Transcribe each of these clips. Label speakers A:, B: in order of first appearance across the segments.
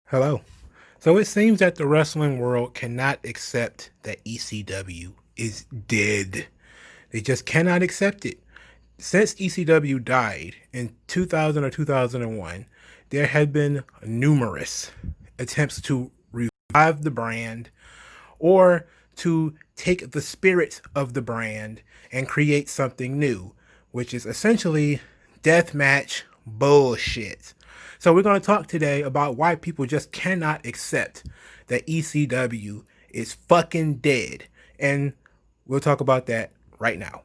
A: Hello. So it seems that the wrestling world cannot accept that ECW is dead. They just cannot accept it. Since ECW died in 2000 or 2001, there have been numerous attempts to revive the brand or to take the spirit of the brand and create something new, which is essentially deathmatch bullshit. So we're going to talk today about why people just cannot accept that ECW is fucking dead. And we'll talk about that right now.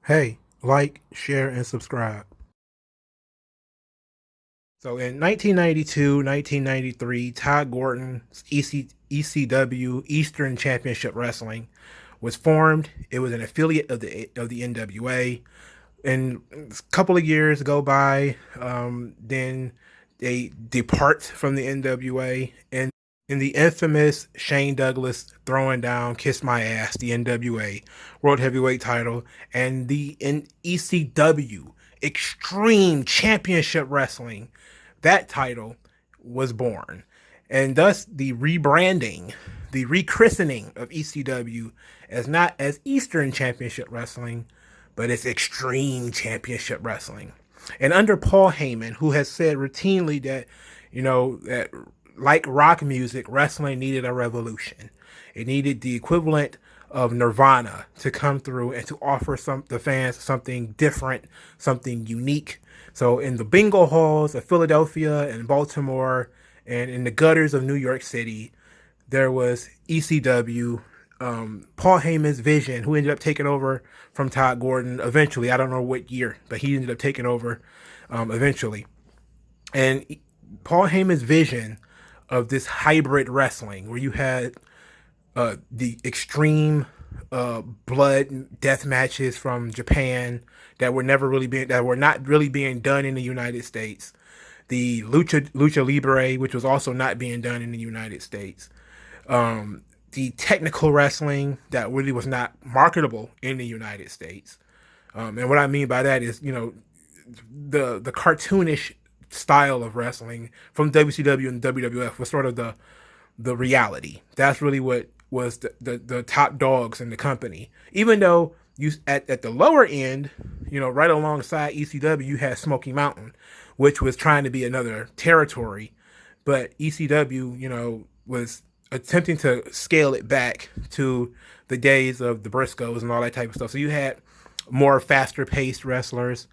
A: Hey, like, share, and subscribe. So in 1992, 1993, Todd Gordon's ECW, Eastern Championship Wrestling, was formed. It was an affiliate of the NWA. And a couple of years go by, then they depart from the NWA, and in the infamous Shane Douglas throwing down Kiss My Ass, the NWA World Heavyweight title, and the ECW Extreme Championship Wrestling, that title was born. And thus the rebranding, the rechristening of ECW as not as Eastern Championship Wrestling, but it's Extreme Championship Wrestling. And under Paul Heyman, who has said routinely that, that like rock music, wrestling needed a revolution. It needed the equivalent of Nirvana to come through and to offer the fans something different, something unique. So in the bingo halls of Philadelphia and Baltimore and in the gutters of New York City, there was ECW, Paul Heyman's vision, who ended up taking over from Todd Gordon eventually. I don't know what year, but he ended up taking over eventually. And Paul Heyman's vision of this hybrid wrestling, where you had the extreme blood death matches from Japan that were not really being done in the United States, the lucha libre, which was also not being done in the United States, the technical wrestling that really was not marketable in the United States. And what I mean by that is, the cartoonish style of wrestling from WCW and WWF was sort of the reality. That's really what was the top dogs in the company. Even though you at the lower end, right alongside ECW, you had Smoky Mountain, which was trying to be another territory, but ECW, was attempting to scale it back to the days of the Briscoes and all that type of stuff. So you had more faster paced wrestlers,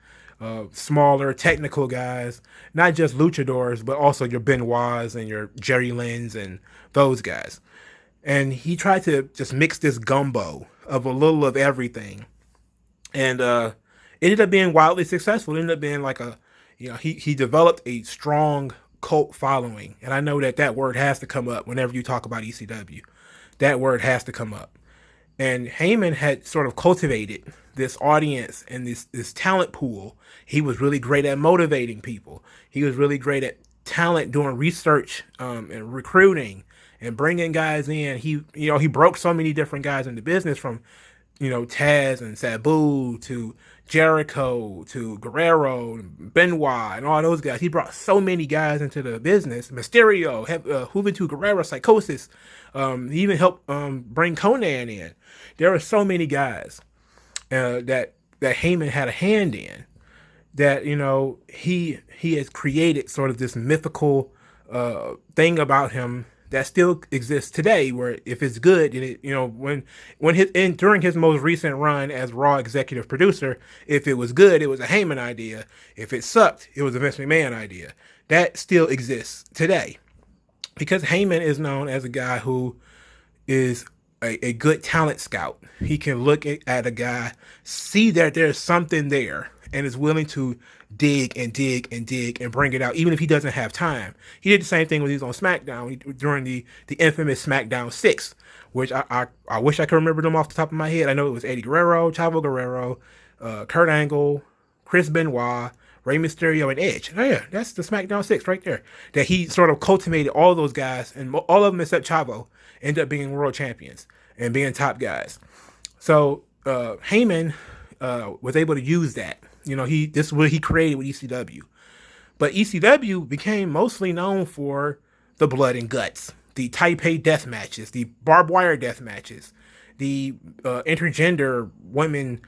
A: smaller technical guys, not just luchadors, but also your Benoits and your Jerry Lynn's and those guys. And he tried to just mix this gumbo of a little of everything. And ended up being wildly successful. It ended up being like he developed a strong cult following. And I know that word has to come up whenever you talk about ECW. That word has to come up. And Heyman had sort of cultivated this audience and this talent pool. He was really great at motivating people. He was really great at talent, doing research and recruiting and bringing guys in. He broke so many different guys in the business, from Taz and Sabu to Jericho to Guerrero and Benoit and all those guys. He brought so many guys into the business. Mysterio, Juventud Guerrero, Psychosis. He even helped bring Conan in. There are so many guys that Heyman had a hand in, that he has created sort of this mythical thing about him that still exists today, where if it's good, during his most recent run as Raw executive producer, if it was good, it was a Heyman idea. If it sucked, it was a Vince McMahon idea. That still exists today, because Heyman is known as a guy who is a good talent scout. He can look at a guy, see that there's something there, and is willing to dig and dig and dig and bring it out, even if he doesn't have time. He did the same thing when he was on SmackDown during the infamous SmackDown 6, which I wish I could remember them off the top of my head. I know it was Eddie Guerrero, Chavo Guerrero, Kurt Angle, Chris Benoit, Rey Mysterio, and Edge. Oh yeah, that's the SmackDown 6 right there. That he sort of cultivated all those guys, and all of them except Chavo ended up being world champions and being top guys. So Heyman was able to use that. This is what he created with ECW. But ECW became mostly known for the blood and guts, the Taipei death matches, the barbed wire death matches, the intergender women.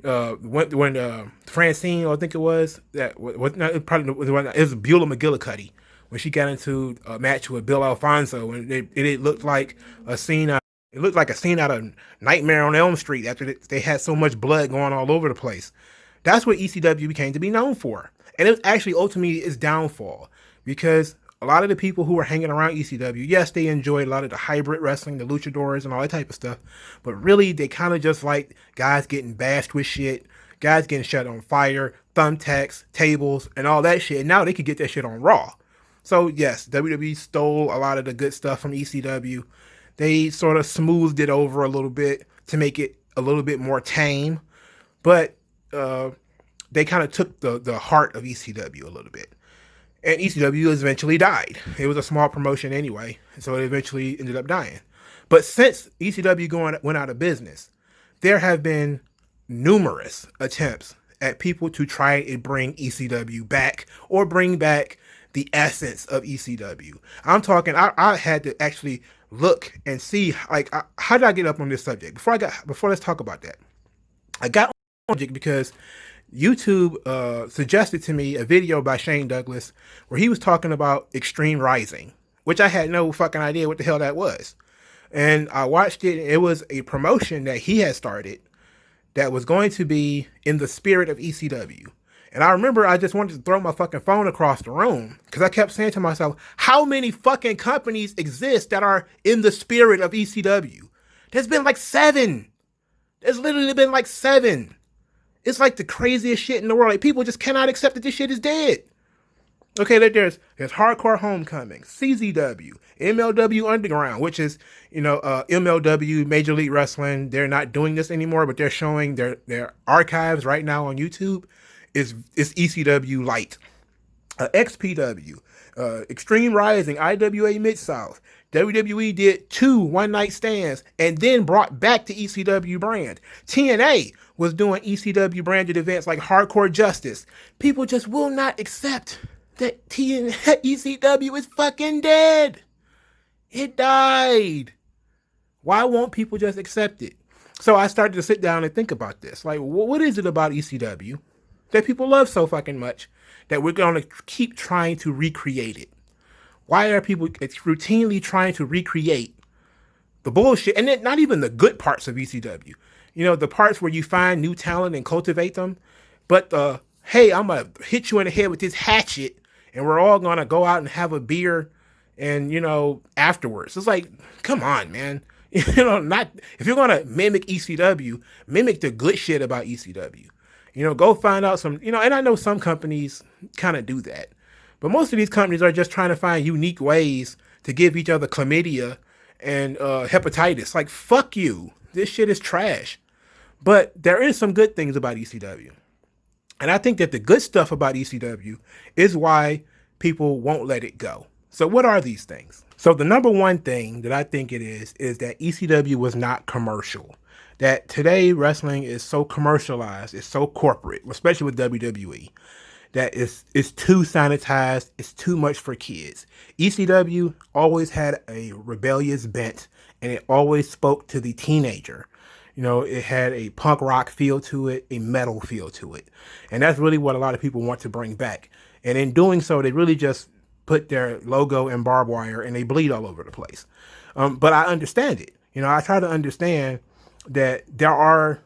A: When Francine, I think it was that was not it was Beulah McGillicuddy when she got into a match with Bill Alfonso, and it looked like a scene. It looked like a scene out of Nightmare on Elm Street after they had so much blood going all over the place. That's what ECW became to be known for, and it was actually ultimately its downfall because a lot of the people who were hanging around ECW, yes, they enjoyed a lot of the hybrid wrestling, the luchadors, and all that type of stuff. But really, they kind of just like guys getting bashed with shit, guys getting shut on fire, thumbtacks, tables, and all that shit. And now they could get that shit on Raw. So, yes, WWE stole a lot of the good stuff from ECW. They sort of smoothed it over a little bit to make it a little bit more tame. But they kind of took the heart of ECW a little bit. And ECW eventually died. It was a small promotion anyway, so it eventually ended up dying. But since ECW went out of business, there have been numerous attempts at people to try and bring ECW back or bring back the essence of ECW. I'm talking, I had to actually look and see, like, how did I get up on this subject? Before let's talk about that. I got on the subject because YouTube suggested to me a video by Shane Douglas where he was talking about Extreme Rising, which I had no fucking idea what the hell that was. And I watched it. It was a promotion that he had started that was going to be in the spirit of ECW. And I remember I just wanted to throw my fucking phone across the room because I kept saying to myself, how many fucking companies exist that are in the spirit of ECW? There's been like 7. There's literally been like 7. It's like the craziest shit in the world. Like, people just cannot accept that this shit is dead. Okay, there's Hardcore Homecoming, CZW, MLW Underground, which is, MLW, Major League Wrestling. They're not doing this anymore, but they're showing their archives right now on YouTube. Is ECW Light. XPW, Extreme Rising, IWA Mid South. WWE did 2 one-night stands and then brought back the ECW brand. TNA was doing ECW branded events like Hardcore Justice. People just will not accept that ECW is fucking dead. It died. Why won't people just accept it? So I started to sit down and think about this. Like, what is it about ECW that people love so fucking much that we're going to keep trying to recreate it? Why are people routinely trying to recreate the bullshit, and then not even the good parts of ECW? The parts where you find new talent and cultivate them, but hey, I'm going to hit you in the head with this hatchet, and we're all going to go out and have a beer and, afterwards. It's like, come on, man. Not if you're going to mimic ECW, mimic the good shit about ECW. Go find out some, and I know some companies kind of do that. But most of these companies are just trying to find unique ways to give each other chlamydia and hepatitis. Like, fuck you. This shit is trash. But there is some good things about ECW. And I think that the good stuff about ECW is why people won't let it go. So what are these things? So the number one thing that I think it is that ECW was not commercial. That today wrestling is so commercialized, it's so corporate, especially with WWE. That it's too sanitized, it's too much for kids. ECW always had a rebellious bent, and it always spoke to the teenager. It had a punk rock feel to it, a metal feel to it. And that's really what a lot of people want to bring back. And in doing so, they really just put their logo in barbed wire and they bleed all over the place. But I understand it. I try to understand that there are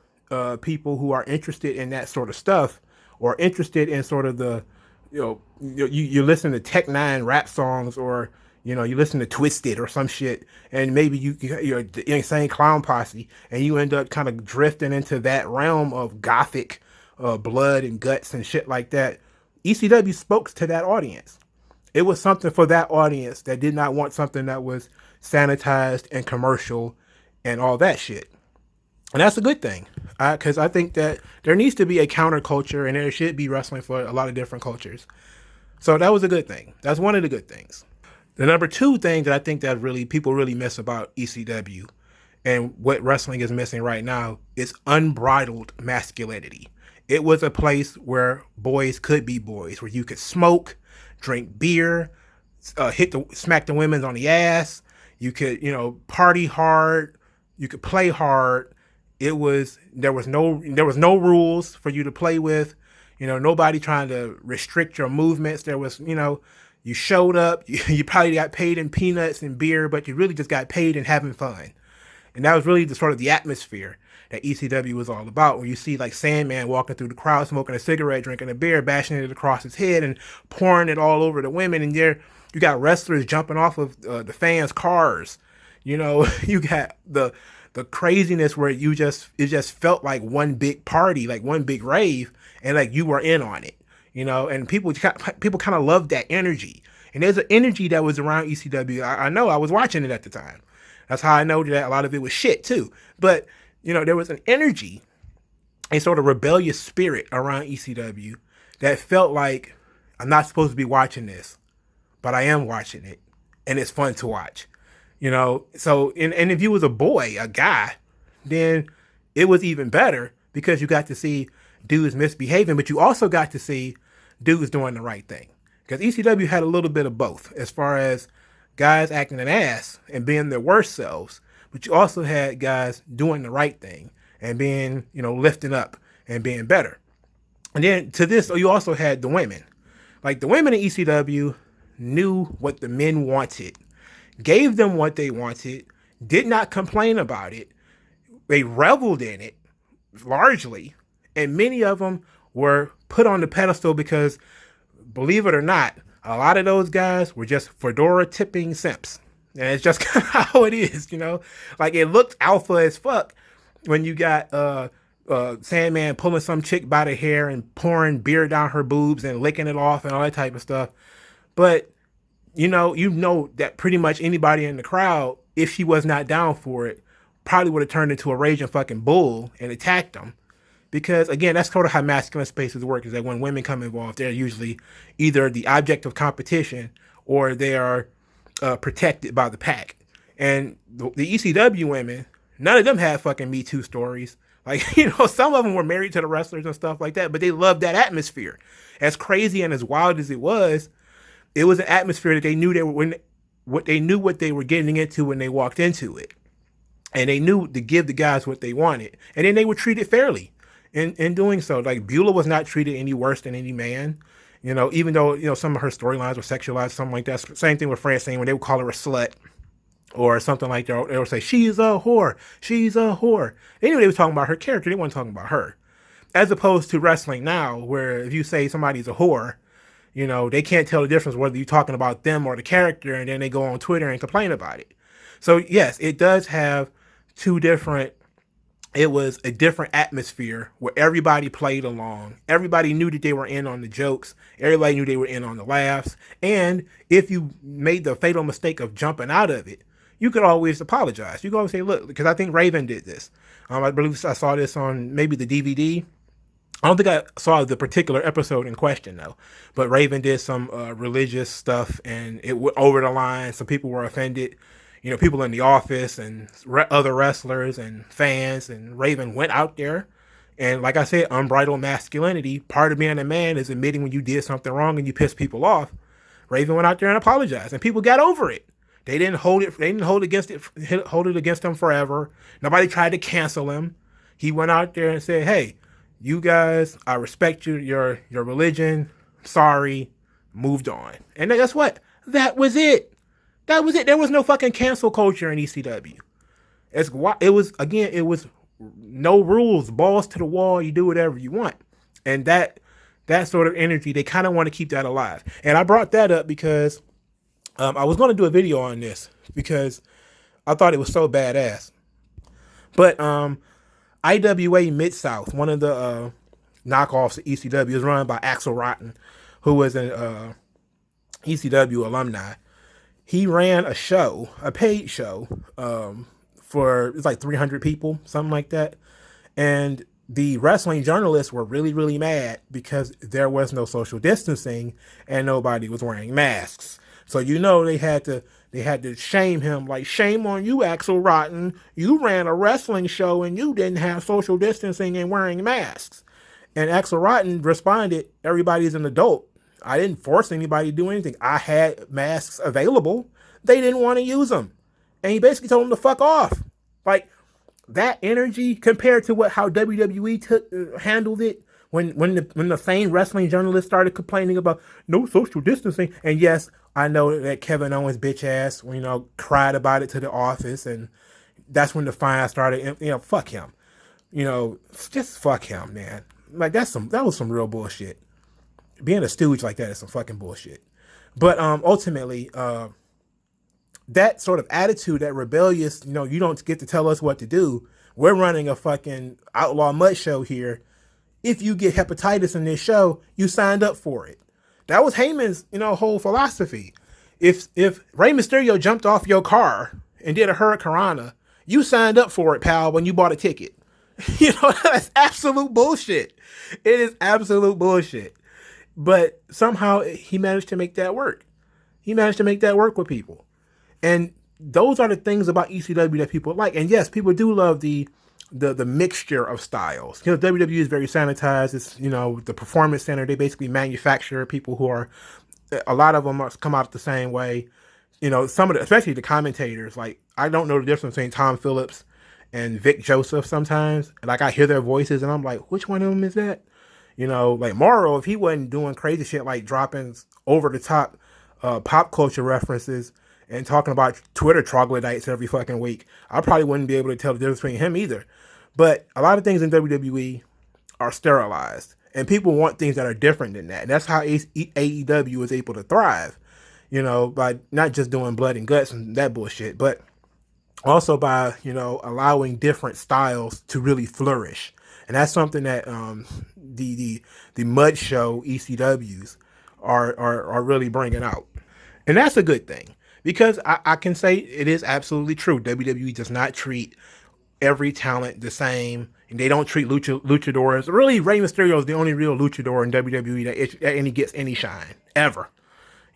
A: people who are interested in that sort of stuff, or interested in sort of the, you listen to Tech Nine rap songs, or, you listen to Twisted or some shit, and maybe you're the Insane Clown Posse, and you end up kind of drifting into that realm of gothic blood and guts and shit like that. ECW spoke to that audience. It was something for that audience that did not want something that was sanitized and commercial and all that shit. And that's a good thing, because I think that there needs to be a counterculture, and there should be wrestling for a lot of different cultures. So that was a good thing. That's one of the good things. The number 2 thing that I think that people really miss about ECW and what wrestling is missing right now is unbridled masculinity. It was a place where boys could be boys, where you could smoke, drink beer, smack the women on the ass. You could, party hard. You could play hard. There was no rules for you to play with. Nobody trying to restrict your movements. There was, you showed up. You probably got paid in peanuts and beer, but you really just got paid in having fun. And that was really the sort of the atmosphere that ECW was all about. When you see like Sandman walking through the crowd, smoking a cigarette, drinking a beer, bashing it across his head, and pouring it all over the women, and you got wrestlers jumping off of the fans' cars. You got the craziness where it just felt like one big party, like one big rave, and like you were in on it. And people kind of loved that energy. And there's an energy that was around ECW. I know, I was watching it at the time. That's how I know that a lot of it was shit too. But there was an energy, a sort of rebellious spirit around ECW that felt like, I'm not supposed to be watching this, but I am watching it, and it's fun to watch. So, and if you was a boy, a guy, then it was even better because you got to see dudes misbehaving, but you also got to see dudes doing the right thing. Because ECW had a little bit of both, as far as guys acting an ass and being their worst selves, but you also had guys doing the right thing and being, lifting up and being better. And then to this, you also had the women. Like, the women in ECW knew what the men wanted, gave them what they wanted, did not complain about it. They reveled in it, largely. And many of them were put on the pedestal because, believe it or not, a lot of those guys were just fedora tipping simps. And it's just kind of how it is, Like, it looked alpha as fuck when you got Sandman pulling some chick by the hair and pouring beer down her boobs and licking it off and all that type of stuff. But, you know that pretty much anybody in the crowd, if she was not down for it, probably would have turned into a raging fucking bull and attacked them. Because, again, that's sort of how masculine spaces work, is that when women come involved, they're usually either the object of competition or they are protected by the pack. And the ECW women, none of them had fucking Me Too stories. Like, some of them were married to the wrestlers and stuff like that, but they loved that atmosphere. As crazy and as wild as it was an atmosphere that they knew what they were getting into when they walked into it. And they knew to give the guys what they wanted. And then they were treated fairly in doing so. Like, Beulah was not treated any worse than any man. Even though, some of her storylines were sexualized, something like that. Same thing with Francine when they would call her a slut or something like that. They would say, she's a whore. She's a whore. They knew they were talking about her character. They weren't talking about her. As opposed to wrestling now, where if you say somebody's a whore, they can't tell the difference whether you're talking about them or the character, and then they go on Twitter and complain about it. So, yes, it does have it was a different atmosphere where everybody played along. Everybody knew that they were in on the jokes. Everybody knew they were in on the laughs. And if you made the fatal mistake of jumping out of it, you could always apologize. You could always say, look, because I think Raven did this. I believe I saw this on maybe the DVD. I don't think I saw the particular episode in question, though. But Raven did some religious stuff, and it went over the line. Some people were offended. People in the office and other wrestlers and fans, and Raven went out there. And like I said, unbridled masculinity, part of being a man is admitting when you did something wrong and you pissed people off. Raven went out there and apologized, and people got over it. They didn't hold it against him forever. Nobody tried to cancel him. He went out there and said, hey, you guys, I respect your religion. Sorry. Moved on. And guess what? That was it. That was it. There was no fucking cancel culture in ECW. It was no rules, balls to the wall. You do whatever you want. And that sort of energy, they kind of want to keep that alive. And I brought that up because I was going to do a video on this because I thought it was so badass. But IWA Mid South, one of the knockoffs of ECW, is run by Axel Rotten, who was an ECW alumni. He ran a paid show, for, it's like 300 people, something like that. And the wrestling journalists were really, really mad because there was no social distancing and nobody was wearing masks. So, they had to shame him, like, shame on you, Axel Rotten. You ran a wrestling show and you didn't have social distancing and wearing masks. And Axel Rotten responded, everybody's an adult. I didn't force anybody to do anything. I had masks available. They didn't want to use them. And he basically told them to fuck off. Like, that energy compared to how WWE handled it when the same wrestling journalists started complaining about no social distancing. And yes, I know that Kevin Owens bitch ass, cried about it to the office, and that's when the fine started. Fuck him. Just fuck him, man. Like, that was some real bullshit. Being a stooge like that is some fucking bullshit. But ultimately, that sort of attitude, that rebellious, you don't get to tell us what to do. We're running a fucking outlaw mud show here. If you get hepatitis in this show, you signed up for it. That was Heyman's, whole philosophy. If Rey Mysterio jumped off your car and did a hurricanrana, you signed up for it, pal, when you bought a ticket. That's absolute bullshit. It is absolute bullshit. But somehow he managed to make that work. He managed to make that work with people. And those are the things about ECW that people like. And yes, people do love the mixture of styles. WWE is very sanitized. It's, the Performance Center, they basically manufacture people who are, a lot of them come out the same way. Some of especially the commentators, like, I don't know the difference between Tom Phillips and Vic Joseph sometimes. Like, I hear their voices and I'm like, which one of them is that? Like Morrow, if he wasn't doing crazy shit like dropping over the top pop culture references and talking about Twitter troglodytes every fucking week, I probably wouldn't be able to tell the difference between him either. But a lot of things in WWE are sterilized, and people want things that are different than that. And that's how AEW is able to thrive, by not just doing blood and guts and that bullshit, but also by, allowing different styles to really flourish. And that's something that the mud show ECWs are really bringing out. And that's a good thing. Because I can say it is absolutely true. WWE does not treat every talent the same. And they don't treat luchadors. Really, Rey Mysterio is the only real luchador in WWE that gets any shine. Ever.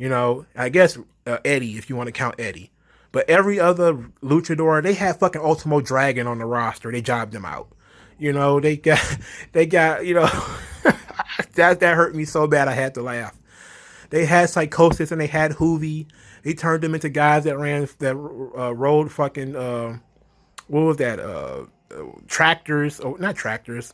A: I guess Eddie, if you want to count Eddie. But every other luchador, they have fucking Ultimo Dragon on the roster. They jobbed them out. They got that hurt me so bad I had to laugh. They had Psychosis and they had Hoovy. They turned them into guys that rode fucking what was that? Tractors, or not tractors,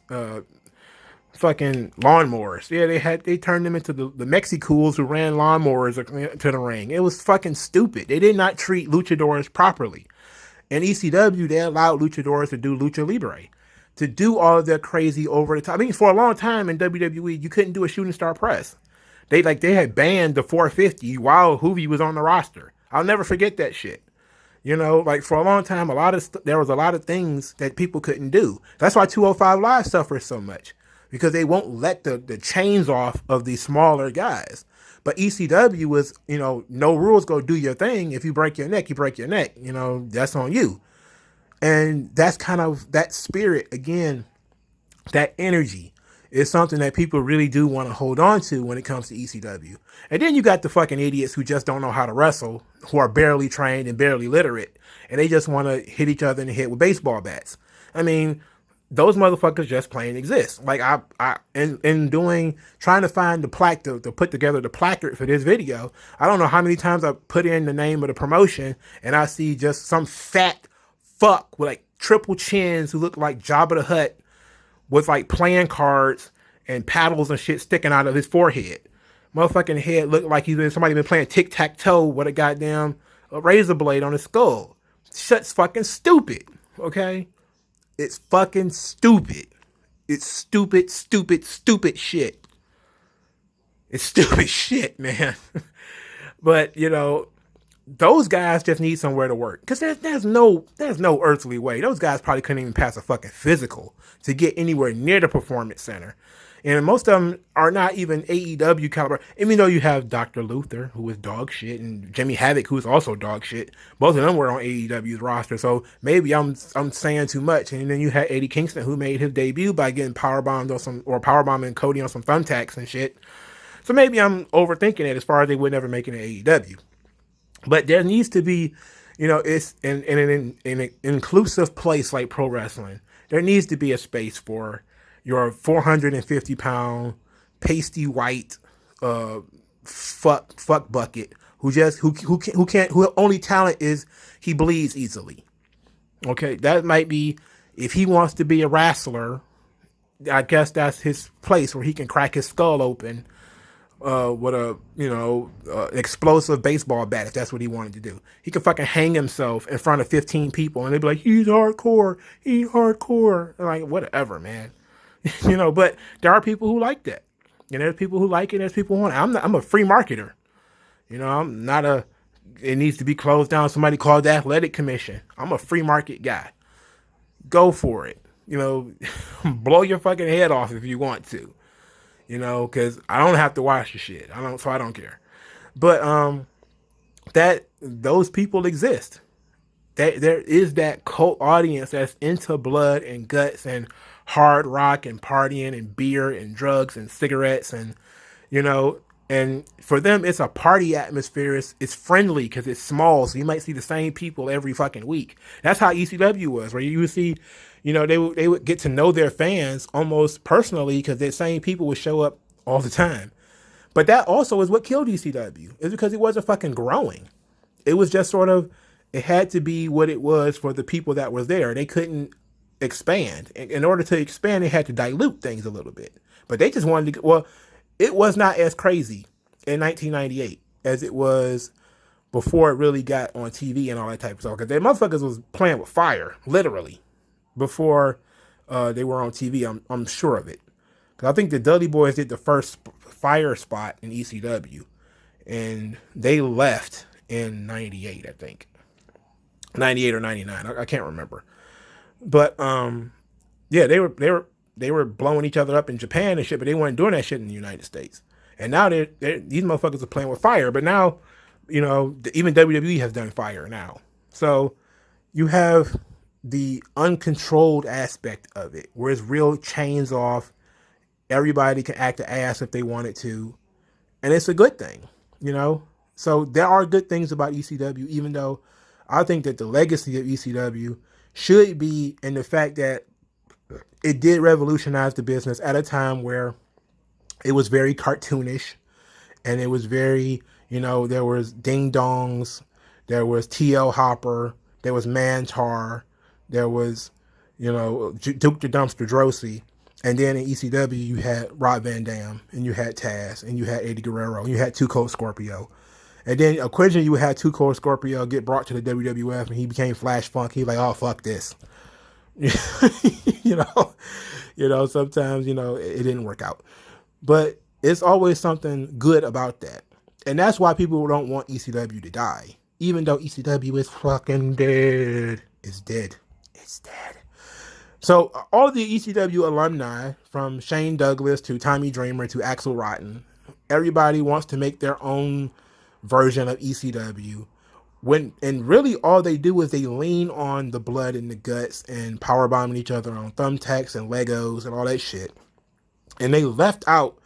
A: fucking lawnmowers. Yeah, they turned them into the Mexicools who ran lawnmowers to the ring. It was fucking stupid. They did not treat luchadors properly. In ECW, they allowed luchadors to do lucha libre, to do all of their crazy over the top. I mean, for a long time in WWE, you couldn't do a shooting star press. They had banned the 450 while Hoovy was on the roster. I'll never forget that shit. For a long time, there was a lot of things that people couldn't do. That's why 205 Live suffers so much, because they won't let the chains off of these smaller guys. But ECW was, no rules, go do your thing. If you break your neck, you break your neck. That's on you. And that's kind of that spirit, again, that energy is something that people really do want to hold on to when it comes to ECW. And then you got the fucking idiots who just don't know how to wrestle, who are barely trained and barely literate, and they just want to hit each other in the head with baseball bats. I mean, those motherfuckers just plain exist. Like, trying to find the plaque to put together the placard for this video, I don't know how many times I put in the name of the promotion and I see just some fat fuck with triple chins who look like Jabba the Hutt with playing cards and paddles and shit sticking out of his forehead. Motherfucking head looked like somebody been playing tic-tac-toe with a goddamn razor blade on his skull. Shit's fucking stupid, okay? It's fucking stupid. It's stupid, stupid, stupid shit. It's stupid shit, man. But, those guys just need somewhere to work. Because there's no earthly way. Those guys probably couldn't even pass a fucking physical to get anywhere near the Performance Center. And most of them are not even AEW caliber. Even though you have Dr. Luther, who is dog shit, and Jimmy Havoc, who's also dog shit. Both of them were on AEW's roster. So maybe I'm saying too much. And then you had Eddie Kingston, who made his debut by getting powerbombed powerbombing Cody on some thumbtacks and shit. So maybe I'm overthinking it as far as they would never make it in AEW. But there needs to be, it's in an inclusive place like pro wrestling. There needs to be a space for your 450-pound, pasty white, uh, fuck bucket who only talent is he bleeds easily. Okay, that might be if he wants to be a wrestler. I guess that's his place where he can crack his skull open with a explosive baseball bat if that's what he wanted to do. He could fucking hang himself in front of 15 people and they'd be like, he's hardcore, he's hardcore. Like, whatever, man. But there are people who like that. And there's people who like it, there's people who want it. I'm a free marketer. I'm not it needs to be closed down. Somebody called the athletic commission. I'm a free market guy. Go for it. Blow your fucking head off if you want to. Because I don't have to watch the shit. So I don't care. But those people exist. There is that cult audience that's into blood and guts and hard rock and partying and beer and drugs and cigarettes and and for them it's a party atmosphere. It's friendly because it's small, so you might see the same people every fucking week. That's how ECW was, where you would see, they would get to know their fans almost personally because the same people would show up all the time. But that also is what killed ECW. It's because it wasn't fucking growing. It was just sort of, it had to be what it was for the people that were there. They couldn't expand. In order to expand, they had to dilute things a little bit. But they just wanted to, it was not as crazy in 1998 as it was before it really got on TV and all that type of stuff. Because they motherfuckers was playing with fire, literally, before they were on TV. I'm sure of it. Because I think the Dudley Boys did the first fire spot in ECW. And they left in 98, I think. 98 or 99. I can't remember. But yeah, they were blowing each other up in Japan and shit, but they weren't doing that shit in the United States. And now these motherfuckers are playing with fire. But now, even WWE has done fire now. So you have the uncontrolled aspect of it, where it's real chains off. Everybody can act the ass if they wanted to. And it's a good thing, So there are good things about ECW, even though I think that the legacy of ECW should be in the fact that it did revolutionize the business at a time where it was very cartoonish and it was very, there was Ding Dongs, there was TL Hopper, there was Mantar, there was, Duke the Dumpster Drosy. And then in ECW, you had Rob Van Dam, and you had Taz, and you had Eddie Guerrero, and you had Too Cold Scorpio. And then occasionally you had Too Cold Scorpio get brought to the WWF, and he became Flash Funk. He like, oh, fuck this. Sometimes, it didn't work out. But it's always something good about that. And that's why people don't want ECW to die. Even though ECW is fucking dead. It's dead. It's dead. So all the ECW alumni, from Shane Douglas to Tommy Dreamer to Axl Rotten, everybody wants to make their own version of ECW. And really all they do is they lean on the blood and the guts and powerbombing each other on thumbtacks and Legos and all that shit. And they left out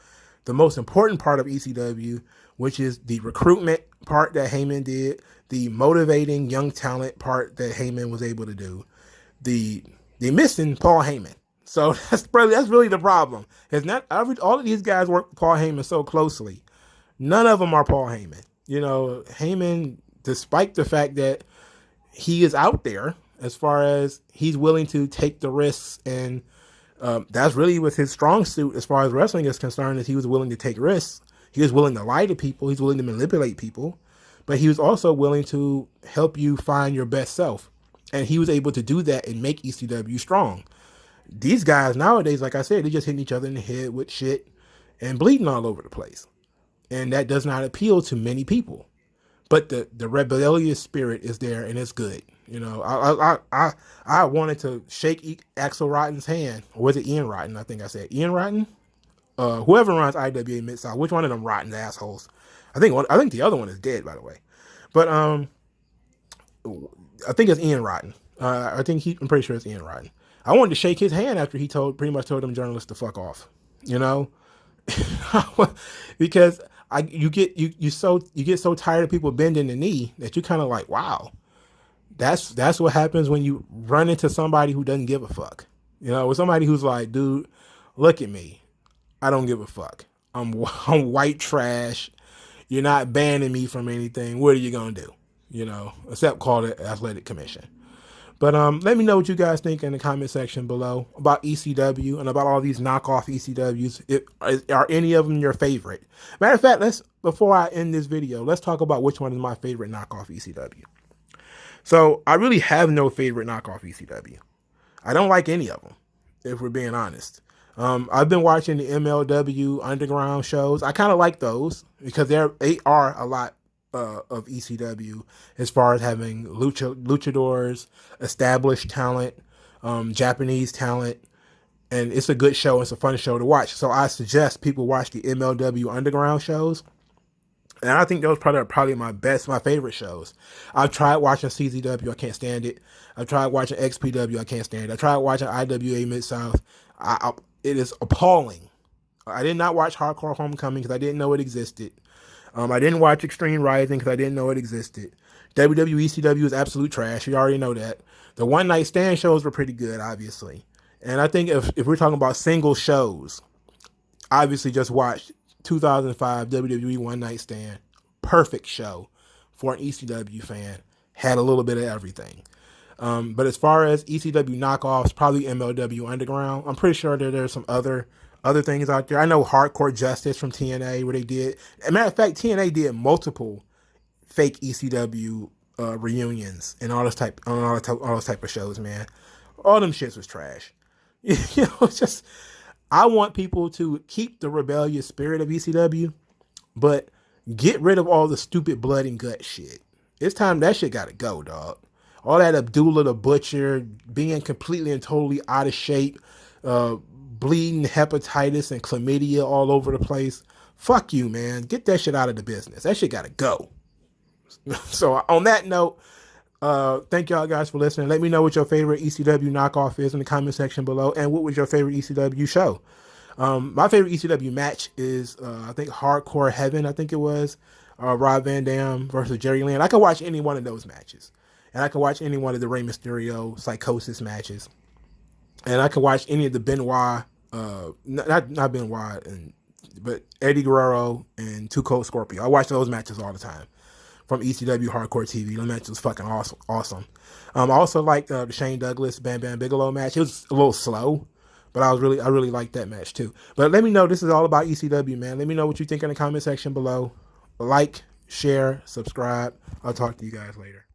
A: the most important part of ECW, which is the recruitment part that Heyman did, the motivating young talent part that Heyman was able to do. They're missing Paul Heyman. So that's really the problem. It's not all of these guys work with Paul Heyman so closely. None of them are Paul Heyman. Heyman, despite the fact that he is out there as far as he's willing to take the risks, and that's really with his strong suit as far as wrestling is concerned, is he was willing to take risks. He was willing to lie to people. He's willing to manipulate people, but he was also willing to help you find your best self. And he was able to do that and make ECW strong. These guys nowadays, like I said, they're just hitting each other in the head with shit and bleeding all over the place. And that does not appeal to many people. But the rebellious spirit is there, and it's good. I wanted to shake Axl Rotten's hand. Or was it Ian Rotten? I think I said Ian Rotten. Whoever runs IWA Mid South, which one of them rotten assholes? I think the other one is dead, by the way. But I think it's Ian Rotten. I'm pretty sure it's Ian Rotten. I wanted to shake his hand after he pretty much told them journalists to fuck off, because you get so tired of people bending the knee that you kind of like, wow, that's what happens when you run into somebody who doesn't give a fuck, with somebody who's like, dude, look at me, I don't give a fuck. I'm white trash. You're not banning me from anything. What are you gonna do? Except call it athletic commission. But let me know what you guys think in the comment section below about ECW and about all these knockoff ECWs. Are any of them your favorite? Matter of fact, before I end this video, let's talk about which one is my favorite knockoff ECW. So I really have no favorite knockoff ECW. I don't like any of them, if we're being honest. I've been watching the MLW Underground shows. I kind of like those because they are a lot of ECW as far as having luchadors, established talent, Japanese talent, and it's a good show. It's a fun show to watch. So I suggest people watch the MLW Underground shows. And I think those are probably my favorite shows. I've tried watching CZW, I can't stand it. I've tried watching XPW, I can't stand it. I tried watching IWA Mid South. It is appalling. I did not watch Hardcore Homecoming because I didn't know it existed. I didn't watch Extreme Rising because I didn't know it existed. WWE ECW is absolute trash. You already know that. The One Night Stand shows were pretty good, obviously. And I think if we're talking about single shows, obviously just watch 2005 WWE One Night Stand. Perfect show for an ECW fan. Had a little bit of everything. But as far as ECW knockoffs, probably MLW Underground. I'm pretty sure that there's some other things out there. I know Hardcore Justice from TNA, where they did. As a matter of fact, TNA did multiple fake ECW reunions and all those type of shows. Man, all them shits was trash. It's just, I want people to keep the rebellious spirit of ECW, but get rid of all the stupid blood and gut shit. It's time that shit gotta go, dog. All that Abdullah the Butcher being completely and totally out of shape, bleeding hepatitis and chlamydia all over the place. Fuck you, man. Get that shit out of the business. That shit gotta go. So on that note, thank y'all guys for listening. Let me know what your favorite ECW knockoff is in the comment section below, and what was your favorite ECW show. My favorite ECW match is I think Hardcore Heaven. I think it was Rob Van Dam versus Jerry Lynn. I could watch any one of those matches, and I could watch any one of the Rey Mysterio Psychosis matches, and I could watch any of the Benoit, not Benoit, but Eddie Guerrero and Too Cold Scorpio. I watch those matches all the time from ECW Hardcore TV. Those matches was fucking awesome. I also liked the Shane Douglas Bam Bam Bigelow match. It was a little slow, but I really liked that match too. But let me know. This is all about ECW, man. Let me know what you think in the comment section below. Like, share, subscribe. I'll talk to you guys later.